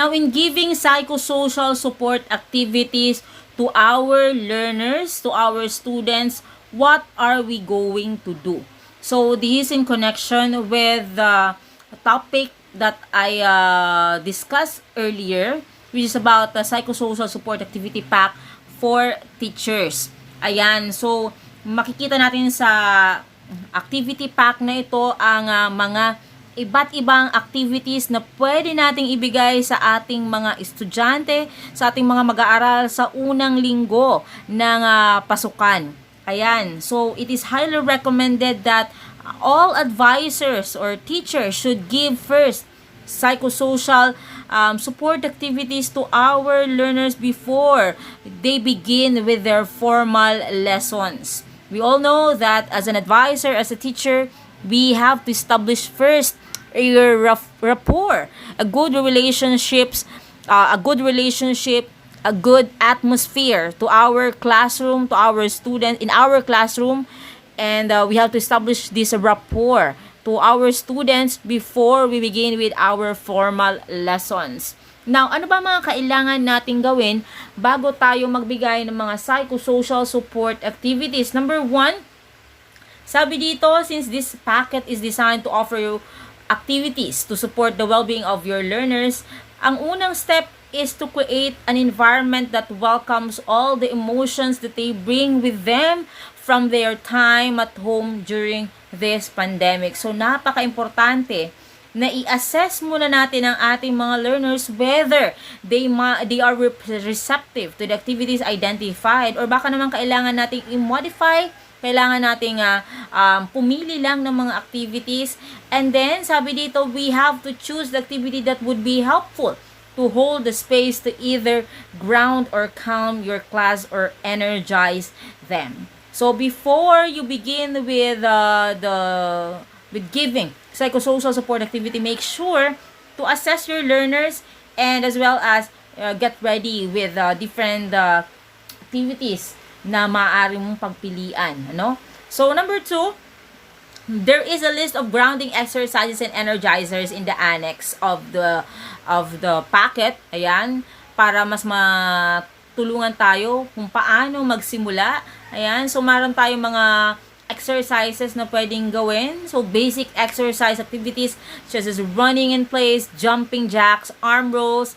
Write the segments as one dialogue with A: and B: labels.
A: Now, in giving psychosocial support activities to our learners, to our students, what are we going to do? So, this is in connection with the topic that I discussed earlier, which is about the psychosocial support activity pack for teachers. Ayan, so makikita natin sa activity pack na ito ang mga iba't ibang activities na pwede nating ibigay sa ating mga estudyante, sa ating mga mag-aaral sa unang linggo ng pasukan. Ayan, so it is highly recommended that all advisors or teachers should give first psychosocial support activities to our learners before they begin with their formal lessons. We all know that as an advisor, as a teacher, we have to establish first a rapport, a good relationship, a good atmosphere to our classroom, to our students in our classroom, and we have to establish this rapport to our students before we begin with our formal lessons. Now, ano ba mga kailangan nating gawin bago tayo magbigay ng mga psychosocial support activities? Number 1, sabi dito, since this packet is designed to offer you activities to support the well-being of your learners, ang unang step is to create an environment that welcomes all the emotions that they bring with them from their time at home during this pandemic. So, napaka-importante na i-assess muna natin ang ating mga learners whether they are receptive to the activities identified, or baka naman kailangan nating i-modify, kailangan nating pumili lang ng mga activities. And then, sabi dito, we have to choose the activity that would be helpful to hold the space to either ground or calm your class or energize them. So before you begin with giving psychosocial support activity, make sure to assess your learners and as well as get ready with different activities na maaari mong pagpilian, ano? So number 2, there is a list of grounding exercises and energizers in the annex of the packet. Ayan, para mas matulungan tayo kung paano magsimula. Ayan, so meron tayong mga exercises na pwedeng gawin. So basic exercise activities such as running in place, jumping jacks, arm rolls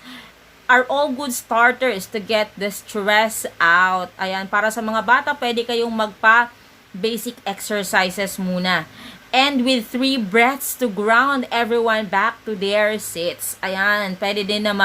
A: are all good starters to get the stress out. Ayan, para sa mga bata, pwede kayong basic exercises muna. And with 3 breaths to ground everyone back to their seats. Ayan, pwede din na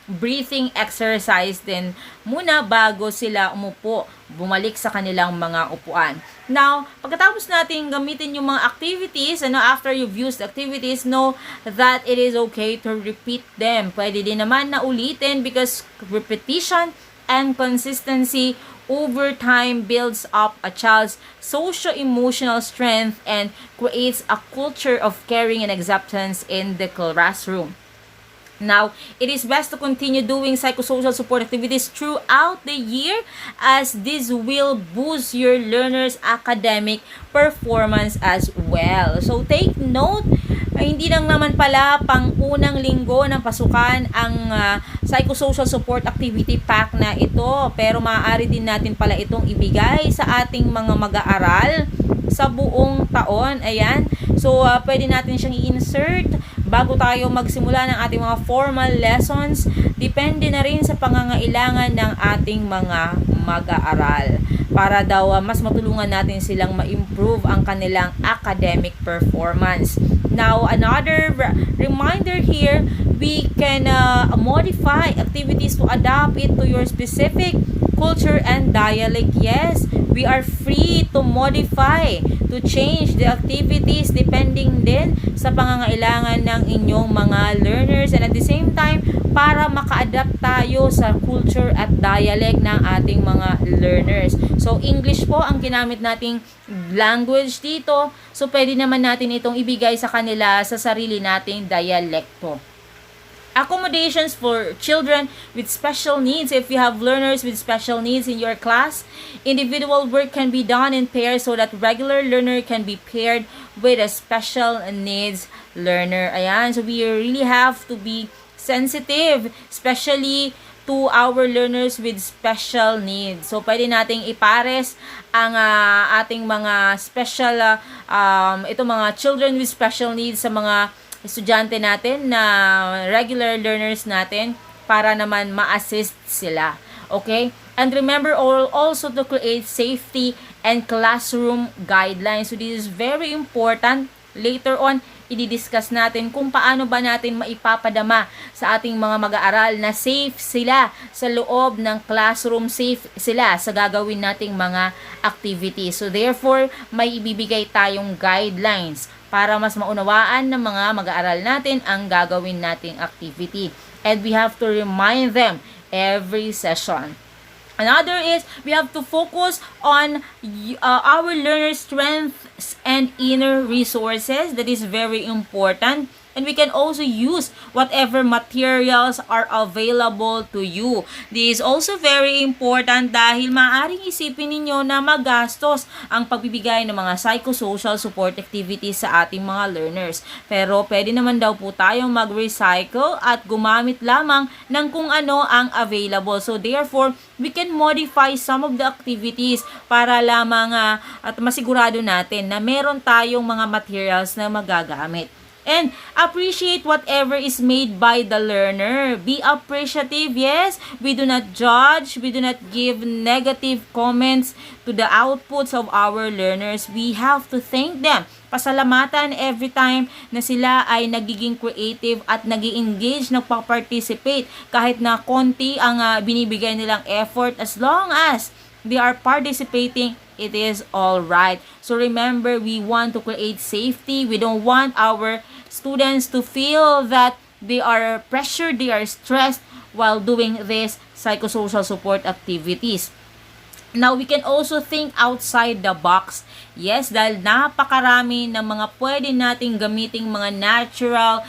A: breathing exercise din muna bago sila umupo, bumalik sa kanilang mga upuan. Now, pagkatapos natin gamitin yung mga activities, after you've used activities, know that it is okay to repeat them. Pwede din naman na ulitin because repetition and consistency over time builds up a child's socio-emotional strength and creates a culture of caring and acceptance in the classroom. Now, it is best to continue doing psychosocial support activities throughout the year as this will boost your learners' academic performance as well. So, take note, hindi lang naman pala pang unang linggo ng pasukan ang psychosocial support activity pack na ito, pero maaari din natin pala itong ibigay sa ating mga mag-aaral sa buong taon. Ayan. So, pwede natin siyang i-insert bago tayo magsimula ng ating mga formal lessons. Depende na rin sa pangangailangan ng ating mga mag-aaral para daw mas matulungan natin silang ma-improve ang kanilang academic performance. Now, another reminder here, we can modify activities to adapt it to your specific culture and dialect. Yes, we are free to modify, to change the activities depending din sa pangangailangan ng inyong mga learners, and at the same time, para maka-adapt tayo sa culture at dialect ng ating mga learners. So, English po ang ginamit nating language dito. So, pwede naman natin itong ibigay sa kanila sa sarili nating dialekto. Accommodations for children with special needs. If you have learners with special needs in your class, individual work can be done in pairs so that regular learner can be paired with a special needs learner. Ayan, so we really have to be sensitive, especially to our learners with special needs. So, pwede nating ipares ang ating mga special, ito mga children with special needs sa mga estudyante natin na regular learners natin para naman ma-assist sila. Okay? And remember also to create safety and classroom guidelines. So this is very important. Later on, i-discuss natin kung paano ba natin maipapadama sa ating mga mag-aaral na safe sila sa loob ng classroom, safe sila sa gagawin nating mga activities. So therefore, may ibibigay tayong guidelines para mas maunawaan ng mga mag-aaral natin ang gagawin nating activity. And we have to remind them every session. Another is we have to focus on our learners' strengths and inner resources. That is very important. And we can also use whatever materials are available to you. This is also very important dahil maaaring isipin ninyo na magastos ang pagbibigay ng mga psychosocial support activities sa ating mga learners. Pero pwede naman daw po tayong mag-recycle at gumamit lamang ng kung ano ang available. So therefore, we can modify some of the activities para lamang at masigurado natin na meron tayong mga materials na magagamit. And appreciate whatever is made by the learner. Be appreciative, yes. We do not judge. We do not give negative comments to the outputs of our learners. We have to thank them. Pasalamatan every time na sila ay nagiging creative at nag-i-engage, nagpa-participate. Kahit na konti ang binibigay nilang effort, as long as they are participating, it is all right. So remember, we want to create safety. We don't want our students to feel that they are pressured, they are stressed while doing these psychosocial support activities. Now, we can also think outside the box. Yes, dahil napakarami ng mga pwede nating gamiting mga natural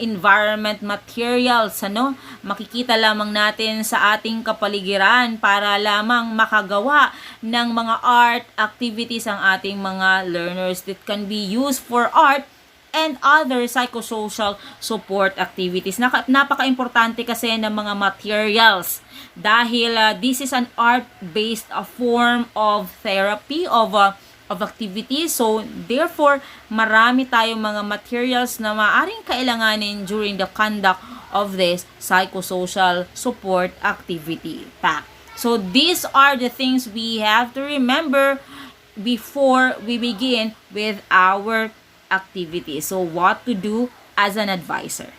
A: environment materials, ano? Makikita lamang natin sa ating kapaligiran para lamang makagawa ng mga art activities ang ating mga learners that can be used for art and other psychosocial support activities. Napaka-importante kasi ng mga materials dahil this is an art-based form of therapy, of activity. So, therefore, marami tayong mga materials na maaaring kailanganin during the conduct of this psychosocial support activity pack. So, these are the things we have to remember before we begin with our activity. So, what to do as an advisor.